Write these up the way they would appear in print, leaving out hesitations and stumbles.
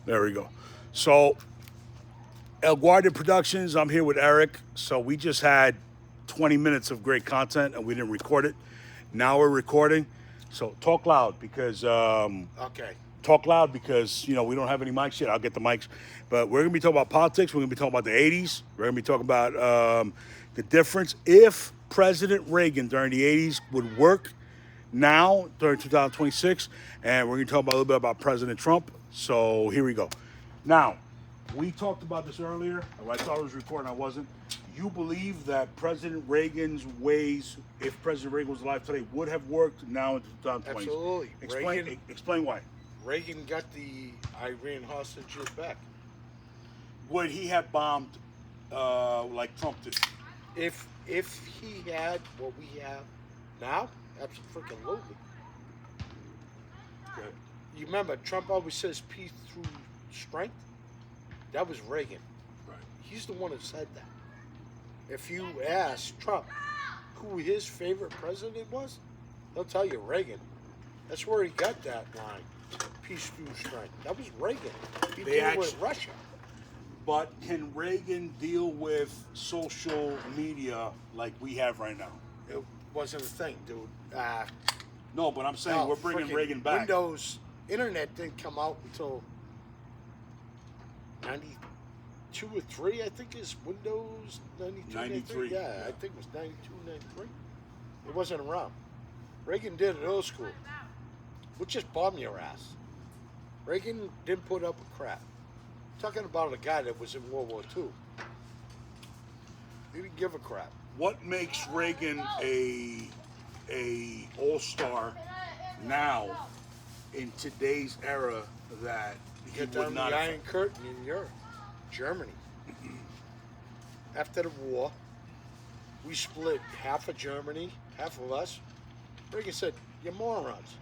There we go. So, El Guardia Productions, I'm here with Eric. So, we just had 20 minutes of great content and we didn't record it. Now we're recording. So, Okay. talk loud because we don't have any mics yet. I'll get the mics, but we're gonna be talking about politics. We're gonna be talking about the '80s. We're gonna be talking about the difference if President Reagan during the '80s would work now during 2026, and we're gonna talk about a little bit about President Trump. So here we go. Now, we talked about this earlier. I thought I was recording. I wasn't. You believe that President Reagan's ways, if President Reagan was alive today, would have worked now in 2020s? Absolutely. Explain why. Reagan got the Iran hostages back. Would he have bombed like Trump did? If he had what we have now, absolutely. Okay. You remember Trump always says peace through strength? That was Reagan. Right. He's the one that said that. If you ask Trump who his favorite president was, he'll tell you Reagan. That's where he got that line. Peace through strength. That was Reagan. He did it with Russia. But can Reagan deal with social media like we have right now? It wasn't a thing, dude. No, but I'm saying we're bringing Reagan back. Windows Internet didn't come out until 92 or 3, I think is Windows 92. 93. Yeah, I think it was 92, 93. It wasn't around. Reagan did it old school. We'll just bomb your ass. Reagan didn't put up a crap. Talking about a guy that was in World War II. He didn't give a crap. What makes Reagan a all-star now in today's era that he Get would down not the have? Iron Curtain in Europe, Germany. After the war, we split half of Germany, half of us. Reagan said, "You're morons.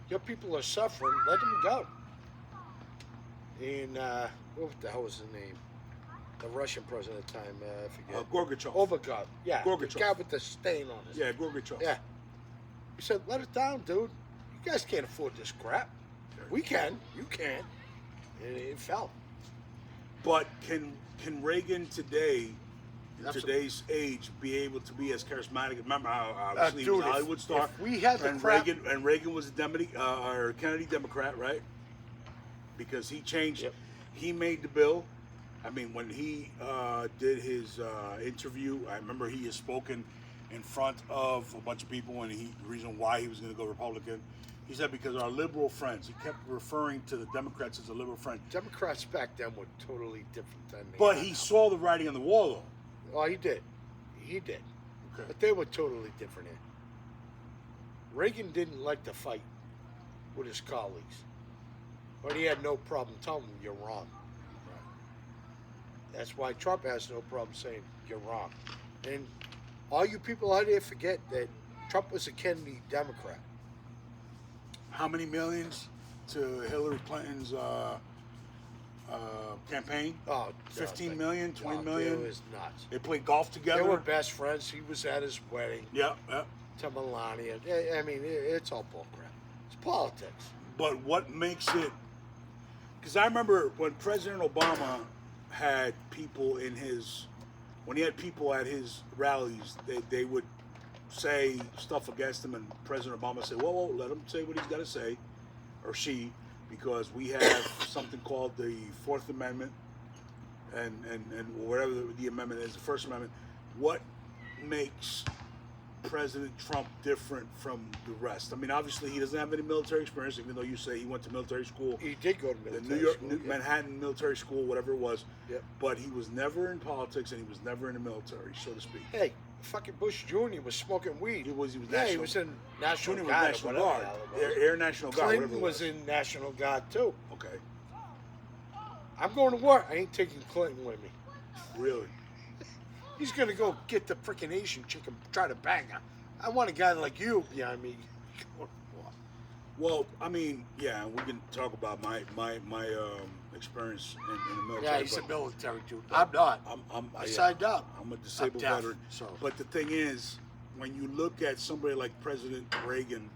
Your people are suffering. Let them go." And what the hell was his name? The Russian president at the time, I forget. Gorbachev. Overgod. Yeah, Gorbachev. the guy with the stain on his. Yeah, Gorbachev. Yeah. He said, "Let it down, dude. You guys can't afford this crap. We can. You can." And it fell. But can Reagan today, in Absolutely. today's age, be able to be as charismatic? Remember how obviously he Dude, was a Hollywood star. if we had the and crap, Reagan was a or Kennedy Democrat, right? Because he changed. Yep. He made the bill. I mean, when he did his interview, I remember he has spoken in front of a bunch of people, and the reason why he was going to go Republican, he said because our liberal friends. He kept referring to the Democrats as a liberal friend. Democrats back then were totally different than they But are he now. saw the writing on the wall, though. Oh, he did. He did. Okay. But they were totally different. Reagan didn't like to fight with his colleagues. But he had no problem telling them you're wrong. That's why Trump has no problem saying you're wrong. And all you people out there forget that Trump was a Kennedy Democrat. How many millions to Hillary Clinton's campaign? Oh, 15 million, 20 no, million? It was nuts. They played golf together. They were best friends. He was at his wedding Yeah, yeah. to Melania. I mean, it's all bullcrap. It's politics. But what makes it? Because I remember when President Obama had people when he had people at his rallies, they would say stuff against him, and President Obama said, "Whoa, let him say what he's got to say, or she, because we have something called the Fourth Amendment, and whatever the amendment is, the First Amendment. What makes President Trump different from the rest? I mean, obviously he doesn't have any military experience, even though you say he went to military school. He did go to The military school, yeah. Manhattan military school, whatever it was. Yep. But he was never in politics, and he was never in the military, so to speak. Hey, fucking Bush Jr. was smoking weed. He was yeah, National. he was in National Junior was Guard. National or whatever Guard, the hell it was. Air National Guard. Clinton whatever it was in National Guard too. Okay, I'm going to war. I ain't taking Clinton with me. really. He's gonna go get the freaking Asian chick and try to bang her. I want a guy like you behind me. Well, I mean, yeah, we can talk about my experience in the military. Yeah, he's a but military dude. I'm not. I signed up. I'm a disabled deaf, veteran. so. But the thing is, when you look at somebody like President Reagan,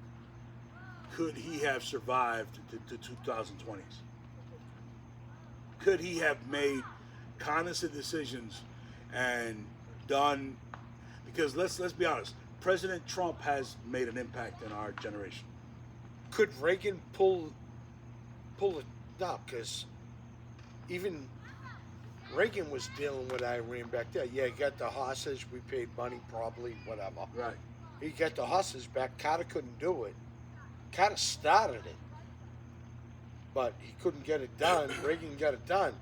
could he have survived the 2020s? could he have made cognizant decisions and done? Because let's be honest, President Trump has made an impact in our generation. Could Reagan pull it up? Because even Reagan was dealing with Iran back there. Yeah, he got the hostage. We paid money, probably, whatever. Right. He got the hostage back. Carter couldn't do it. Carter started it, but he couldn't get it done. Reagan got it done.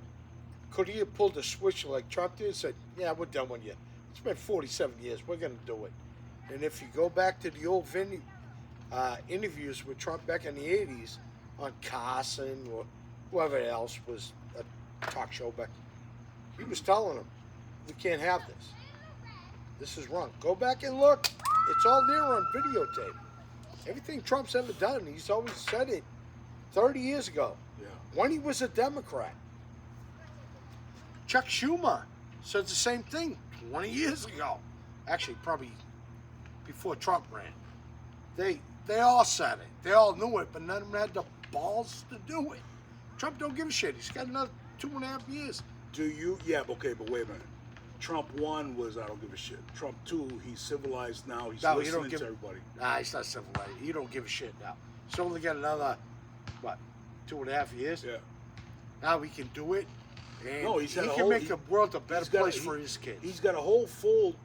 Could he have pulled the switch like Trump did and said, yeah, we're done with you. It's been 47 years. We're going to do it. And if you go back to the old interviews with Trump back in the 80s on Carson or whoever else was a talk show back, he was telling them, we can't have this. This is wrong. Go back and look. It's all there on videotape. Everything Trump's ever done, he's always said it 30 years ago Yeah. when he was a Democrat. Chuck Schumer said the same thing 20 years ago. Actually, probably before Trump ran. They all said it. They all knew it, but none of them had the balls to do it. Trump don't give a shit. He's got another 2.5 years. Do you? Yeah, okay, but wait a minute. Trump 1 was I don't give a shit. Trump 2, he's civilized now. He's No, he don't listening give- to everybody. Nah, he's not civilized. He don't give a shit now. He's only got another, what, 2.5 years? Yeah. Now he can do it. And No, he's got he a can whole- make he- the world a better he's got- place he- for his kids. He's got a whole full.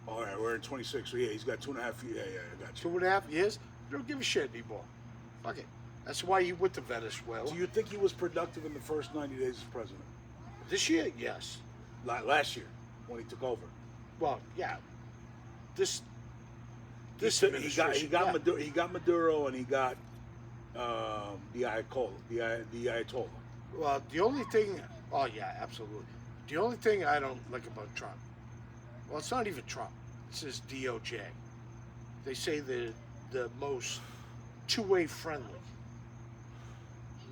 All right, we're in 26, so yeah, he's got 2.5 years. Yeah, I got you. 2.5 years? He don't give a shit anymore. Fuck it. That's why he went to Venezuela. Do you think he was productive in the first 90 days as president? This year, yes. Last year, when he took over. Well, yeah. This He got administration, yeah. he got Maduro and he got the Ayatollah. Well, the only thing, oh yeah, absolutely. The only thing I don't like about Trump, well, it's not even Trump. It's his DOJ. They say they're the most two-way friendly.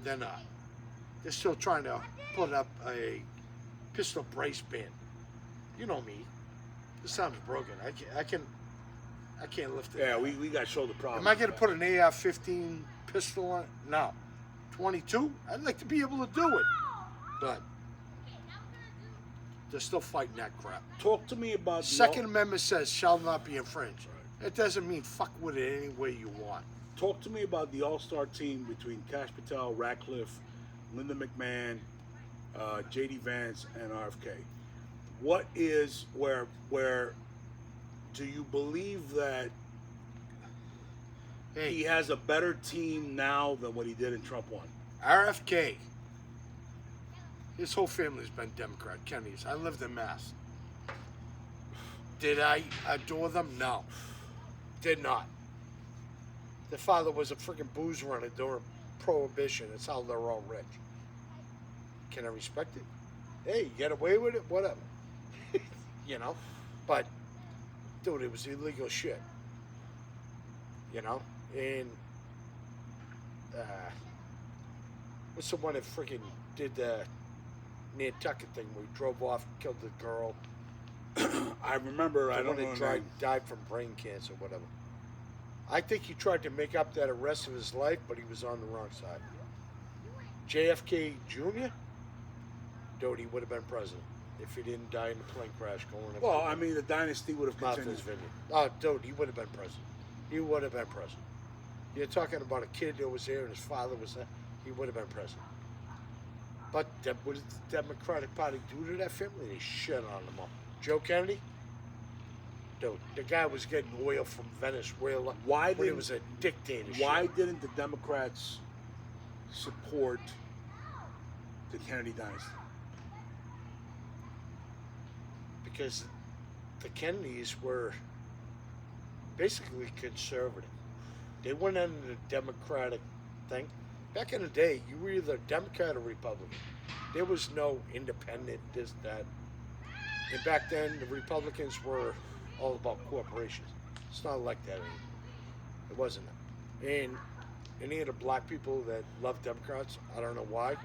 They're not. They're still trying to put up a pistol brace ban. You know me. This sounds broken. I can't lift it. Yeah, we got shoulder problems. Am I going to put an AR-15 pistol on? No. 22? I'd like to be able to do it. But they're still fighting that crap. Talk to me about Second Amendment says shall not be infringed. It doesn't mean fuck with it any way you want. Talk to me about the all-star team between Kash Patel, Ratcliffe, Linda McMahon, J.D. Vance, and RFK. What is where do you believe that he has a better team now than what he did in Trump 1? RFK. His whole family's been Democrat, Kennedys. I lived in Mass. Did I adore them? No. Did not. Their father was a freaking booze runner during Prohibition. That's how they're all rich. Can I respect it? Hey, you get away with it? Whatever. You know? But, dude, it was illegal shit. You know? And, what's the one that freaking did the Nantucket thing where he drove off and killed the girl? I remember. I The don't one know. that her name. died from brain cancer, whatever. I think he tried to make up that the rest of his life, but he was on the wrong side. JFK Jr., dude, he would have been president if he didn't die in the plane crash going up Well, I mean, the dynasty would have continued. Martha's Vineyard. Oh, dude, he would have been president. He would have been president. You're talking about a kid that was there and his father was there. He would have been president. But what did the Democratic Party do to that family? They shit on them all. Joe Kennedy? Dude, the guy was getting oil from Venezuela Why when it didn't was a dictatorship. Why didn't the Democrats support the Kennedy dynasty? Because the Kennedys were basically conservative. They went under the Democratic thing. Back in the day, you were either Democrat or Republican. There was no independent, this, that. And back then, the Republicans were all about corporations. It's not like that anymore. It wasn't. And any of the black people that love Democrats, I don't know why.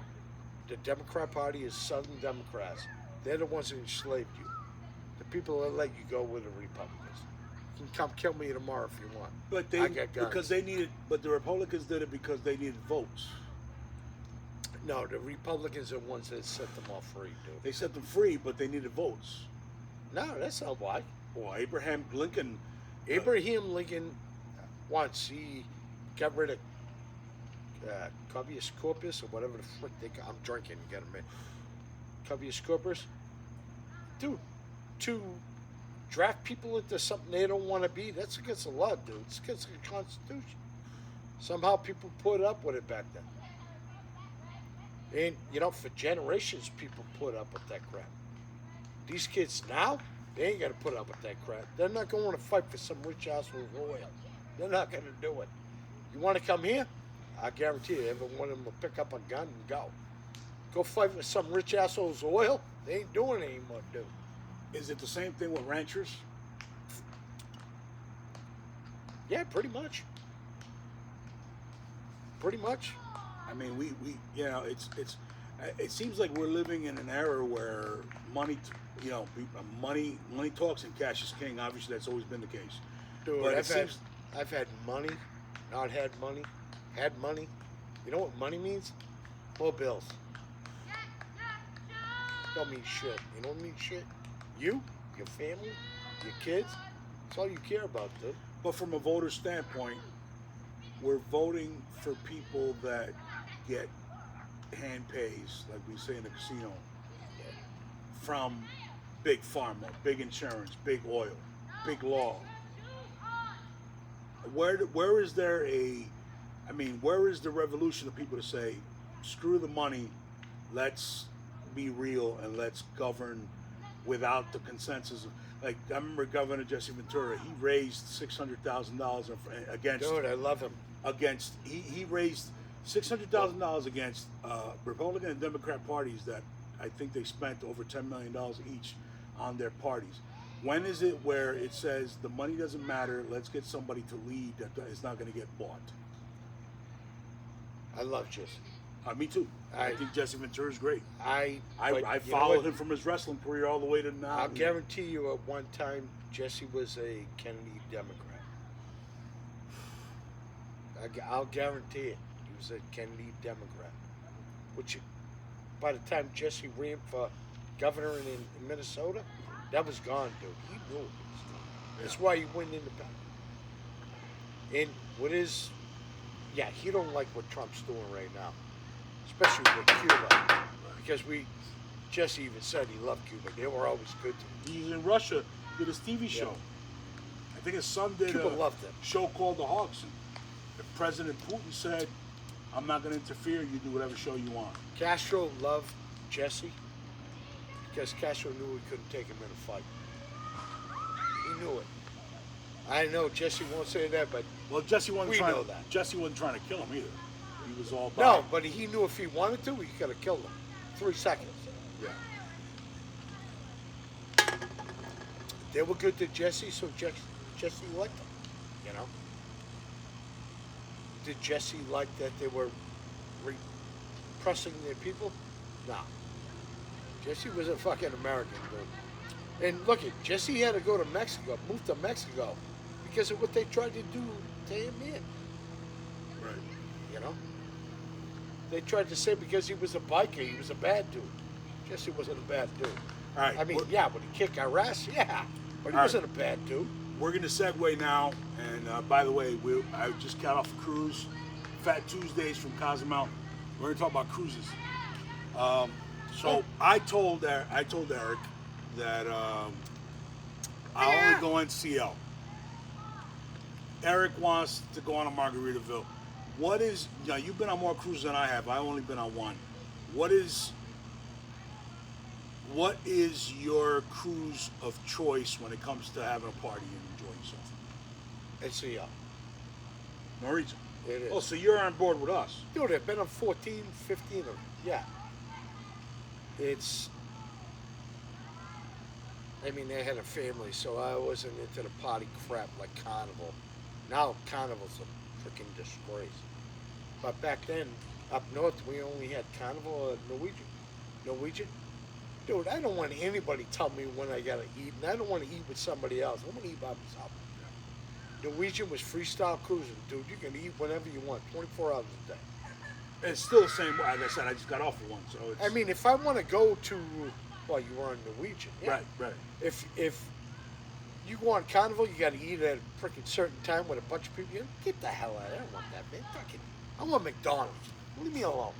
The Democrat Party is Southern Democrats. They're the ones that enslaved you. The people that let you go were the Republicans. You can come kill me tomorrow if you want. But I got guns. because they needed. But the Republicans did it because they needed votes. No, the Republicans are the ones that set them all free, dude. They set them free, but they needed votes. No, that's not why. Well, Abraham Lincoln. Abraham Lincoln, once he got rid of Habeas corpus or whatever the frick they got. I'm drinking. Get a minute. Habeas corpus, dude. To draft people into something they don't want to be, that's against the law, dude. It's against the Constitution. Somehow people put up with it back then. And, you know, for generations, people put up with that crap. These kids now, they ain't got to put up with that crap. They're not going to fight for some rich asshole's oil. They're not going to do it. You want to come here? I guarantee you, every one of them will pick up a gun and go. Go fight for some rich asshole's oil? They ain't doing it anymore, dude. Is it the same thing with ranchers? Yeah, pretty much. Pretty much. I mean, we you know, it seems like we're living in an era where money, money talks and cash is king. Obviously, that's always been the case. Dude, But I've had money, not had money, had money. You know what money means? More bills. Don't mean shit. You don't mean shit. You, your family, your kids. That's all you care about, dude. But from a voter standpoint, we're voting for people that get hand pays, like we say in the casino, from big pharma, big insurance, big oil, big law. Where is there where is the revolution of people to say, screw the money, let's be real and let's govern without the consensus of, like, I remember Governor Jesse Ventura, he raised $600,000 against. Dude, I love him. He raised $600,000 against Republican and Democrat parties that I think they spent over $10 million each on their parties. When is it where it says the money doesn't matter, let's get somebody to lead that is not going to get bought? I love Jesse. Me too. I think Jesse Ventura is great. I followed him from his wrestling career all the way to now. I'll guarantee you at one time Jesse was a Kennedy Democrat. I'll guarantee it. He was a Kennedy Democrat. Which, by the time Jesse ran for governor in Minnesota, that was gone, dude. He knew it was gone. That's why he went independent. And he don't like what Trump's doing right now, especially with Cuba, because Jesse even said he loved Cuba. They were always good to him. He's in Russia, did his TV show. I think his son did Cuba loved him. show called The Hawks. And President Putin said, I'm not going to interfere, you do whatever show you want. Castro loved Jesse because Castro knew he couldn't take him in a fight. He knew it. I know Jesse won't say that, but Well, Jesse wasn't we know that. Jesse wasn't trying to kill him either. He was all about No, but he knew if he wanted to, he could have killed him. 3 seconds. Yeah. They were good to Jesse, so Jesse liked them. You know. Did Jesse like that they were repressing their people? No. Jesse was a fucking American, dude. And look, Jesse had to go to Mexico, move to Mexico, because of what they tried to do to him here. Right. You know? They tried to say because he was a biker, he was a bad dude. Jesse wasn't a bad dude. All right. I mean, would he kick our ass? Yeah. But he wasn't a bad dude. We're going to segue now. And by the way, I just got off a cruise, Fat Tuesdays from Cozumel. We're going to talk about cruises. I told Eric that I'll only go on CL. Eric wants to go on a Margaritaville. You've been on more cruises than I have. I've only been on one. What is your cruise of choice when it comes to having a party and enjoying yourself? It's CL. Norwegian. It is. Oh, so you're on board with us? Dude, I've been on 14, 15 of them. Yeah. They had a family, so I wasn't into the party crap like Carnival. Now Carnival's a freaking disgrace. But back then, up north, we only had Carnival or Norwegian. Norwegian? Dude, I don't want anybody tell me when I gotta eat, and I don't want to eat with somebody else. I want to eat by myself. Norwegian was freestyle cruising, dude. You can eat whenever you want, 24 hours a day. It's still the same. Like I said, I just got off of one, so it's. I mean, if I want to go to, well, you were on Norwegian. Yeah. Right. If you go on Carnival, you got to eat at a freaking certain time with a bunch of people. Get the hell out! I don't want that, man. Fucking, I want McDonald's. Leave me alone.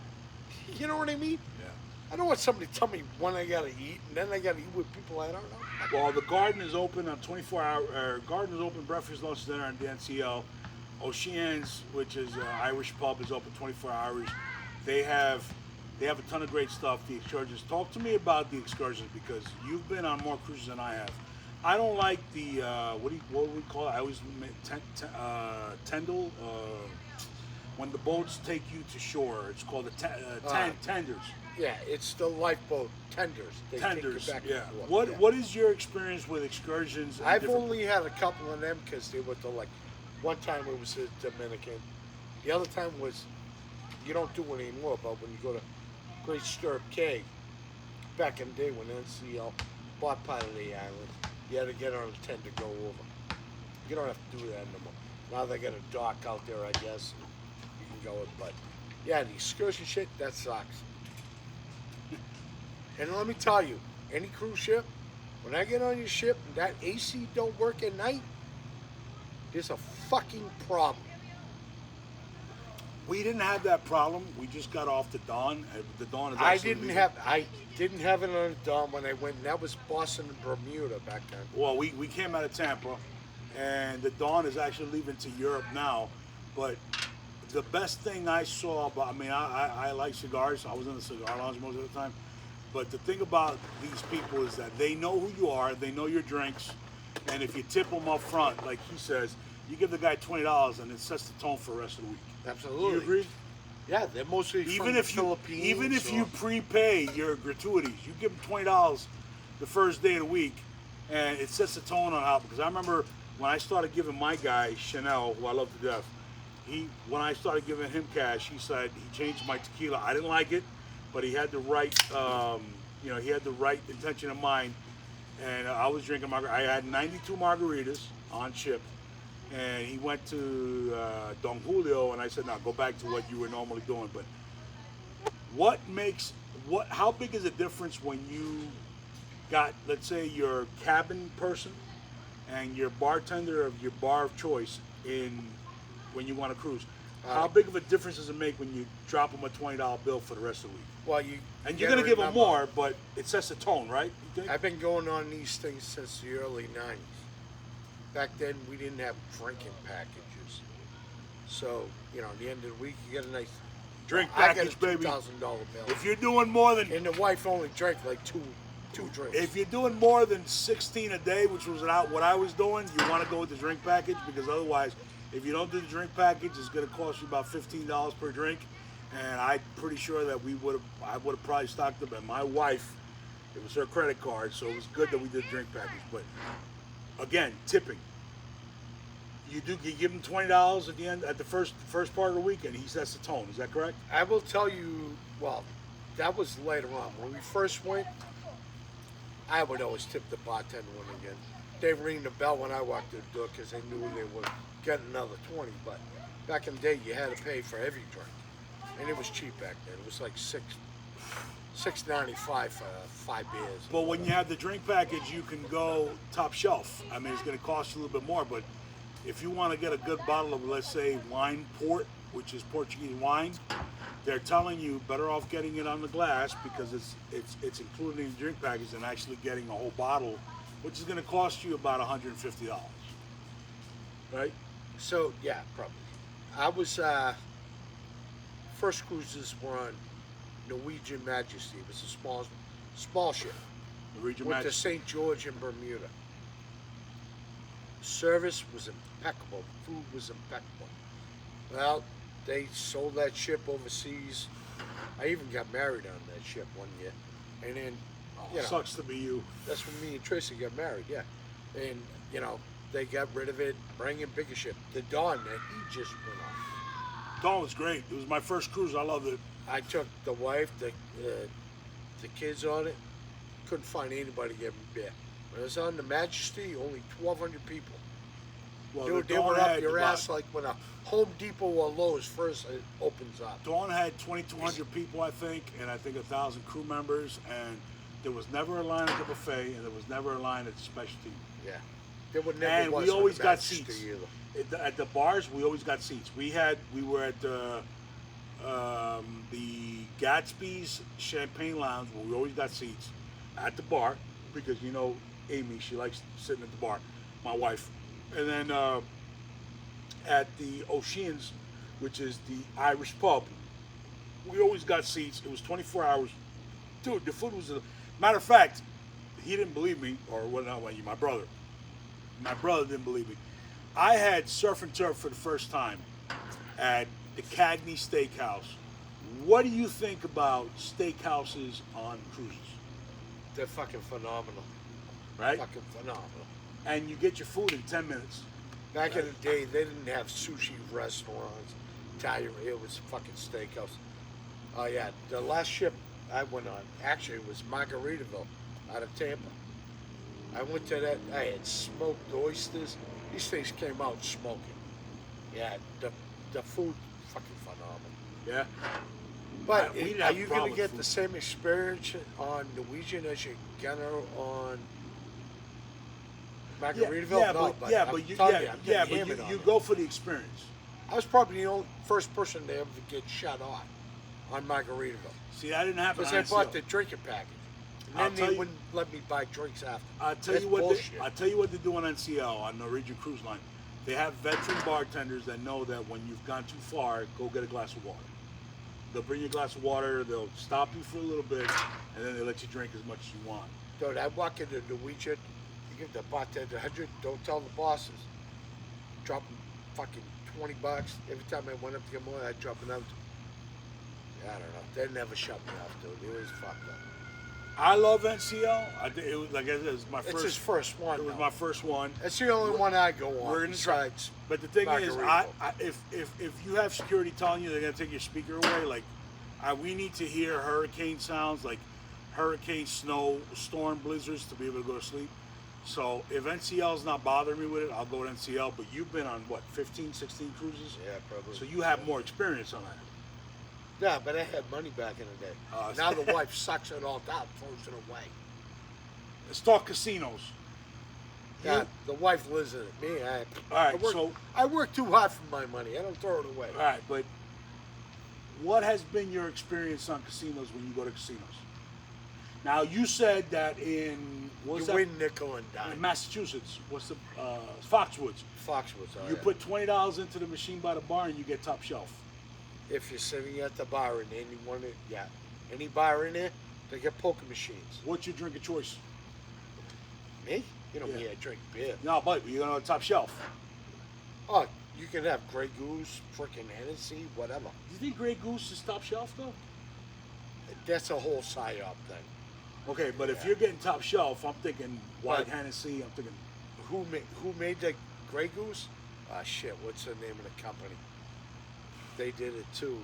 You know what I mean? Yeah. I don't want somebody to tell me when I gotta eat, and then I gotta eat with people I don't know. Well, the garden is open on 24-hour. Garden is open breakfast, lunch, dinner, and the NCL. Oceans, which is an Irish pub, is open 24 hours. They have a ton of great stuff. The excursions. Talk to me about the excursions because you've been on more cruises than I have. I don't like the what do we call it? I always Tendel. When the boats take you to shore, it's called the tenders. Yeah, it's the lifeboat tenders. They Tenders, take you back yeah. and forth. What is your experience with excursions? and I've different- only had a couple of them because they were like, one time it was a Dominican, the other time was, you don't do it anymore, but when you go to Great Stirrup Cay, back in the day when NCL bought part of the island, you had to get on a tent to go over. You don't have to do that anymore. Now they got a dock out there, I guess, and you can go it. But yeah, the excursion shit, that sucks. And let me tell you, any cruise ship, when I get on your ship and that AC don't work at night, there's a fucking problem. We didn't have that problem. We just got off the Dawn. The Dawn is. I actually didn't leaving. have it on the Dawn when I went. And that was Boston and Bermuda back then. Well, we came out of Tampa, and the Dawn is actually leaving to Europe now. But the best thing I saw about, I mean, I like cigars. I was in the cigar lounge most of the time. But the thing about these people is that they know who you are, they know your drinks, and if you tip them up front, like he says, you give the guy $20 and it sets the tone for the rest of the week. Absolutely. Do you agree? Yeah, they're mostly from Even the if you Philippines. even if you or- prepay your gratuities, you give them $20 the first day of the week, and it sets the tone on how. Because I remember when I started giving my guy Chanel, who I love to death, when I started giving him cash, he said he changed my tequila. I didn't like it, but he had the right he had the right intention in mind, and I was drinking margarita. I had 92 margaritas on ship. And he went to Don Julio, and I said, "Now go back to what you were normally doing." But how big is the difference when you got, let's say, your cabin person and your bartender of your bar of choice when you want to cruise? How big of a difference does it make when you drop them a $20 bill for the rest of the week? Well, You're gonna give them more, but it sets the tone, right? You think? I've been going on these things since the early '90s. Back then, we didn't have drinking packages, so at the end of the week, you get a nice Drink I package, got a baby. $2,000 bill, If you're doing more than and the wife only drank like two drinks. If you're doing more than 16 a day, which was what I was doing, you want to go with the drink package because otherwise, if you don't do the drink package, it's going to cost you about $15 per drink. And I'm pretty sure that I would have probably stocked up. And my wife, it was her credit card, so it was good that we did the drink package. But again, tipping. You give him $20 at the end at the first part of the weekend. He sets the tone. Is that correct? I will tell you, well, that was later on. When we first went, I would always tip the bartender one again. They ring the bell when I walked through the door because they knew they were getting another 20. But back in the day, you had to pay for every drink, and it was cheap back then. It was like $6.95 for 5 beers. But when you have the drink package, you can go top shelf. I mean, it's going to cost you a little bit more, but if you want to get a good bottle of, let's say, wine port, which is Portuguese wine, they're telling you better off getting it on the glass because it's included in the drink package than actually getting a whole bottle, which is going to cost you about $150. Right? So yeah, probably. I was first cruises were on Norwegian Majesty. It was a small ship. The Region Went to Majesty. St. George in Bermuda. Service was impeccable. Food was impeccable. Well, they sold that ship overseas. I even got married on that ship one year. And then, Sucks to be you. that's when me and Tracy got married, yeah. And, they got rid of it, bring in bigger ship. The Dawn, that he just went off. Dawn was great. It was my first cruise. I loved it. I took the wife, the kids on it. Couldn't find anybody to give me beer. When I was on the Majesty, only 1,200 people. Well, Dude, the they were Dawn up had your about- ass like when a Home Depot or Lowe's first opens up. Dawn had 2,200 people, I think, and I think 1,000 crew members, and there was never a line at the buffet, and there was never a line at the specialty. Yeah. There would never And was we on always the got Majesty seats. either. At the bars, we always got seats. We were at the Gatsby's Champagne Lounge, where we always got seats at the bar, because you know Amy, she likes sitting at the bar, my wife. And then at the Oceans, which is the Irish pub, we always got seats. It was 24 hours. Dude, the food was matter of fact, he didn't believe me, or what? Not you, my brother. My brother didn't believe me. I had surf and turf for the first time at the Cagney Steakhouse. What do you think about steakhouses on cruises? They're fucking phenomenal. Right? Fucking phenomenal. And you get your food in 10 minutes. Back in the day, they didn't have sushi restaurants. Italian, it was fucking steakhouse. Oh yeah, the last ship I went on, actually it was Margaritaville out of Tampa. I went to that, I had smoked oysters. These things came out smoking. Yeah, the food, fucking phenomenal. Yeah? But we didn't are have you a going problem to get with the food. same experience on Norwegian as you're gonna on Margaritaville? Yeah, No, but, yeah, I'm but you, telling yeah, you, I'm yeah, getting but hammered on you it. go for the experience. I was probably the only first person to ever get shut off on Margaritaville. See, that didn't happen. Because on I bought NCL. the drinking package. I'll And tell then they you- wouldn't let me buy drinks after. I'll tell That's you what bullshit. I'll tell you what they do on NCL on Norwegian Cruise Line. They have veteran bartenders that know that when you've gone too far, go get a glass of water. They'll bring you a glass of water. They'll stop you for a little bit, and then they let you drink as much as you want. Dude, I walk into Norwegian, you give the bartender 100, don't tell the bosses. Drop them fucking $20. Every time I went up to get more, I'd drop another. I don't know. They never shut me off, dude. It was fucked up. I love NCL. I think it was like I said, it was my It's first. his first one. It was though. my first one. That's the only one I go on. We're in the truck. besides, But the thing is, Margaritaville. if you have security telling you they're gonna take your speaker away, like we need to hear hurricane sounds, like hurricane, snow, storm, blizzards, to be able to go to sleep. So if NCL's not bothering me with it, I'll go with NCL. But you've been on what, 15, 16 cruises? yeah, probably. So you have more experience on that. Yeah, but I had money back in the day. Now the wife sucks it all down, throws it away. Let's talk casinos. Yeah, You- the wife lives in it. Me, All right, I work too hard for my money. I don't throw it away. all right, but what has been your experience on casinos when you go to casinos? Now you said that in You what's that? win nickel and In dime. Massachusetts, what's the Foxwoods? Foxwoods. You put $20 into the machine by the bar and you get top shelf. If you're sitting at the bar and anyone, yeah, any bar in there, they get poker machines. What's your drink of choice? Me? You know me, Yeah. I drink beer. No, but you're gonna go top shelf. Oh, you can have Grey Goose, frickin' Hennessy, whatever. Do you think Grey Goose is top shelf though? That's a whole psyop thing. Okay, but if Yeah. you're getting top shelf, I'm thinking White But- Hennessy. I'm thinking Who made the Grey Goose? Ah, shit, what's the name of the company? They did it too,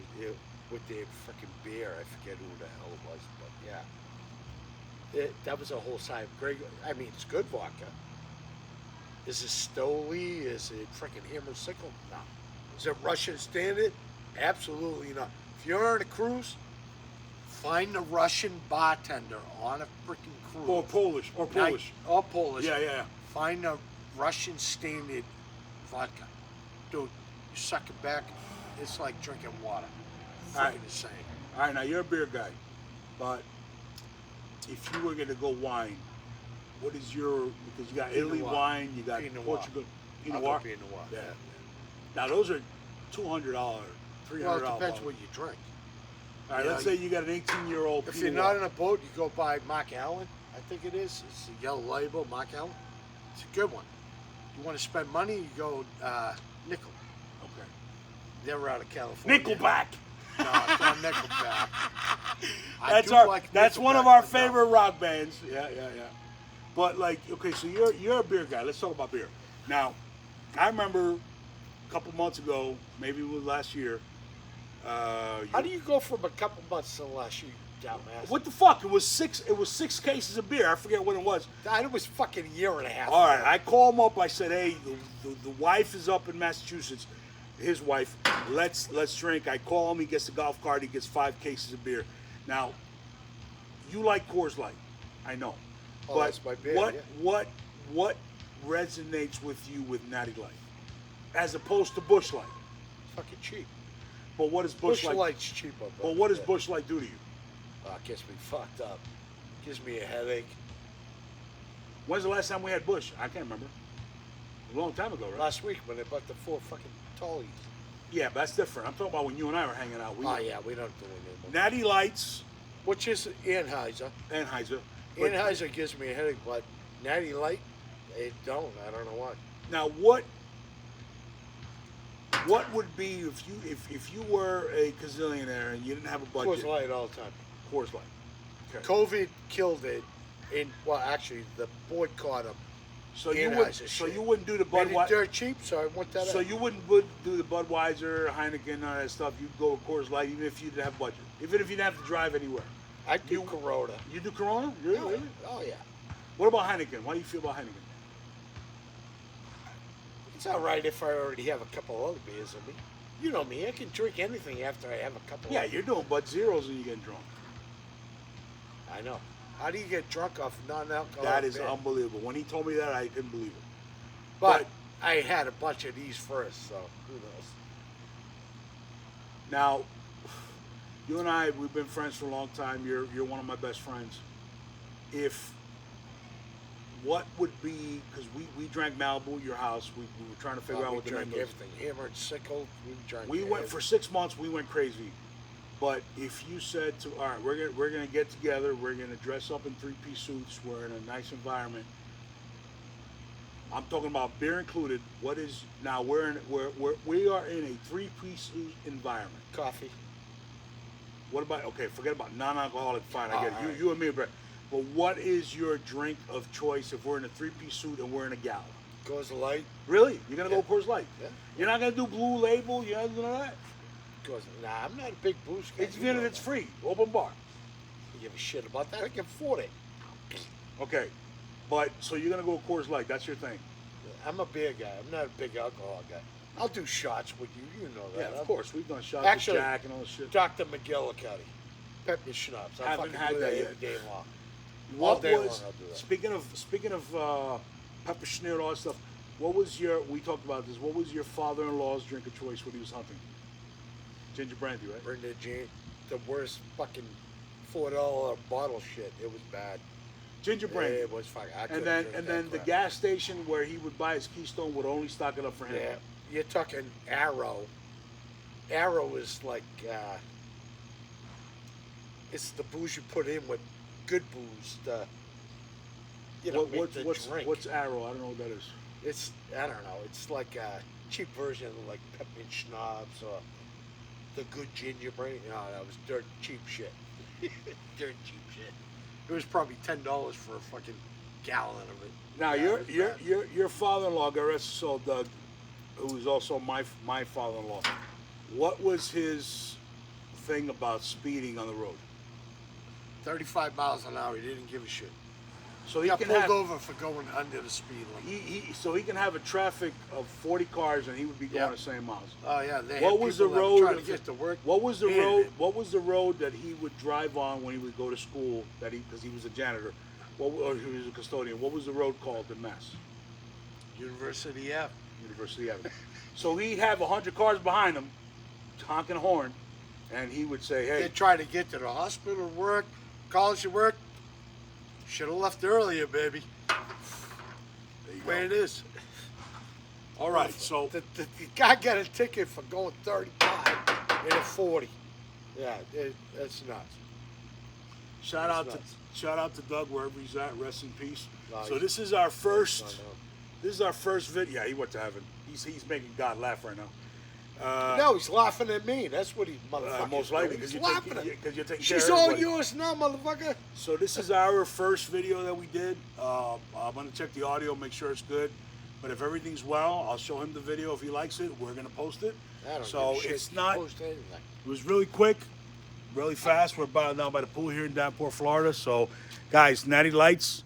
with their frickin' beer. I forget who the hell it was, but yeah. That was a whole side. I mean, it's good vodka. Is it Stoli? Is it frickin' Hammer Sickle? No. Is it Russian Standard? Absolutely not. If you're on a cruise, find a Russian bartender on a frickin' cruise. or Polish or Polish. Or Polish. Yeah, yeah. Find a Russian Standard vodka. Dude, you suck it back, it's like drinking water. All right. Freaking insane. All right, now you're a beer guy, but if you were gonna go wine, what is your, because you got Pinot Italy Noir. wine, you got Pinot Noir. Portugal, Pinot I'll Noir. go Pinot Noir. Yeah. Now those are $200, $300. Well, it depends bottles. what you drink. All right, you let's know, say you got an 18-year-old. If you're not on a boat, you go buy Mark Allen. I think it is. It's a yellow label, Mark Allen. It's a good one. You want to spend money, you go Nickel. Okay. They're out of California. Nickelback. No, it's not Nickelback. I That's do our. like That's one Nickelback, of our but no. favorite rock bands. Yeah, yeah, yeah. But like, okay, so you're a beer guy. Let's talk about beer. Now, I remember a couple months ago, maybe it was last year. How do you go from a couple months to last year? out, man. What the fuck? It was 6 cases of beer. I forget what it was. It was fucking a year and a half. All right, I call him up. I said, "Hey, the wife is up in Massachusetts. His wife. Let's drink." I call him. He gets the golf cart. He gets 5 cases of beer. Now, you like Coors Light, I know. Oh, but that's my beer, what resonates with you with Natty Light, as opposed to Busch Light? Fucking cheap. But what does Busch Light? Light's cheaper. But what does Busch Light do to you? It gets me fucked up. Gives me a headache. When's the last time we had Busch? I can't remember. A long time ago, right? Last week when they bought the 4 fucking Tollies. Yeah, but that's different. I'm talking about when you and I were hanging out. Yeah, we don't do it anymore. Natty Lights, Which is Anheuser. Anheuser. But Anheuser gives me a headache, but Natty Light, they don't. I don't know why. now, what would be if you were a gazillionaire and you didn't have a budget? Coors Light all the time. Coors Light. Okay. COVID killed it. Actually, the boycott them. So Anheuser so shit. you wouldn't do the Made it Budweiser. dirt cheap, so I want that So out. you wouldn't do the Budweiser, Heineken, all that stuff. You'd go with Coors Light, even if you didn't have budget, even if you didn't have to drive anywhere. I do Corona. You do Corona? Really? Oh, yeah. What about Heineken? How do you feel about Heineken? It's all right if I already have a couple other beers in me. You know me, I can drink anything after I have a couple. Yeah, you're doing Bud Zeros and you're getting drunk. I know. How do you get drunk off non-alcoholic That is beer? unbelievable. When he told me that, I couldn't believe it. But I had a bunch of these first, so who knows? Now, you and I, we've been friends for a long time. You're one of my best friends. What would be, because we drank Malibu at your house. We were trying to figure out what the name drank was. everything. Hammer and sickle. We drank. We went for 6 months. We went crazy. But if you said to, all right, we're gonna get together. We're gonna dress up in 3-piece suits. We're in a nice environment. I'm talking about beer included. What is now? We are in a 3-piece suit environment. coffee. What about, okay, forget about non-alcoholic, fine, I get it. all right. You and me, Brett. But what is your drink of choice if we're in a 3-piece suit and we're in a gala? Coors Light. Really? You're gonna Yeah. go Coors Light? Yeah. You're not gonna do Blue Label? You're not gonna do none of that? Nah, I'm not a big booze guy. It's You know it's that. free, open bar. You give a shit about that? I can afford it. Okay, but so you're gonna go Coors Light? That's your thing? I'm a beer guy. I'm not a big alcohol guy. I'll do shots with you. You know that. Yeah, of course. We've done shots Actually, of Jack and all this shit. Dr. McGillicuddy. Pepper schnapps. I Haven't fucking had do that that yet. every day long. What all day long was I'll do that. speaking of pepper schneer and all that stuff? What was we talked about this? What was your father-in-law's drink of choice when he was hunting? Ginger brandy, right? Brenda Jean, the worst fucking $4 bottle shit. It was bad. Ginger brandy. It was fucking. I And couldn't then drink and that then the crap. gas station where he would buy his Keystone would only stock it up for him. Yeah, you're talking Arrow. Arrow is like it's the booze you put in with good booze. Make the drink. What's Arrow? I don't know what that is. It's I don't know. It's like a cheap version of like peppermint schnapps or the good ginger brandy. No, that was dirt cheap shit. Dirt cheap shit. It was probably $10 for a fucking gallon of it. Now Yeah, it was bad. your father-in-law, God rest his soul, Doug, who was also my father-in-law. What was his thing about speeding on the road? 35 miles an hour. He didn't give a shit. So He he got can pulled have over for going under the speed limit. he can have a traffic of 40 cars and he would be going Yeah. the same miles. Oh yeah, they What had was the people that were road? trying to get to work? What was the hated road? it. What was the road that he would drive on when he would go to school? Because he was a janitor, or he was a custodian. What was the road called in Mass? University Ave. University Avenue. So he'd have 100 cars behind him, honking a horn, and he would say, "Hey, They tried to get to the hospital, work, college to work. Should have left earlier, baby. there you Way it go." is. All right, so The guy got a ticket for going 35 in a 40. Yeah, that's nuts. shout That's out nuts. to Doug wherever he's at. Rest in peace. No, So he's- this is our first. I know. This is our first video. Yeah, he went to heaven. He's making God laugh right now. No, he's laughing at me. That's what he's motherfucking Most likely doing. because He's you're laughing taking, at me. you're taking She's care of all everybody. yours now, motherfucker. So this is our first video that we did. I'm gonna check the audio, make sure it's good. But if everything's well, I'll show him the video. If he likes it, we're gonna post it. I don't So give a shit. it's not. Post anything. It was really quick. really fast. We're about now by the pool here in Davenport, Florida. So, guys, Natty Lights,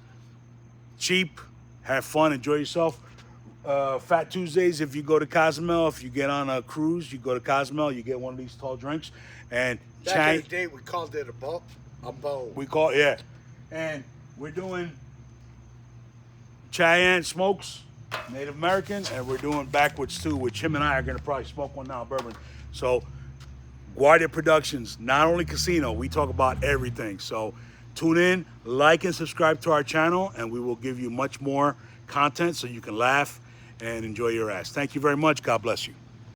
cheap, have fun, enjoy yourself. Fat Tuesdays, if you go to Cozumel, if you get on a cruise, you go to Cozumel, you get one of these tall drinks. And Back in the day, we called it a bow. we call it, yeah. And we're doing Cheyenne Smokes, Native American, and we're doing Backwards too, which him and I are going to probably smoke one now, bourbon. So, Guardia Productions, not only casino, we talk about everything. So, tune in, like, and subscribe to our channel, and we will give you much more content so you can laugh and enjoy your ass. Thank you very much. God bless you.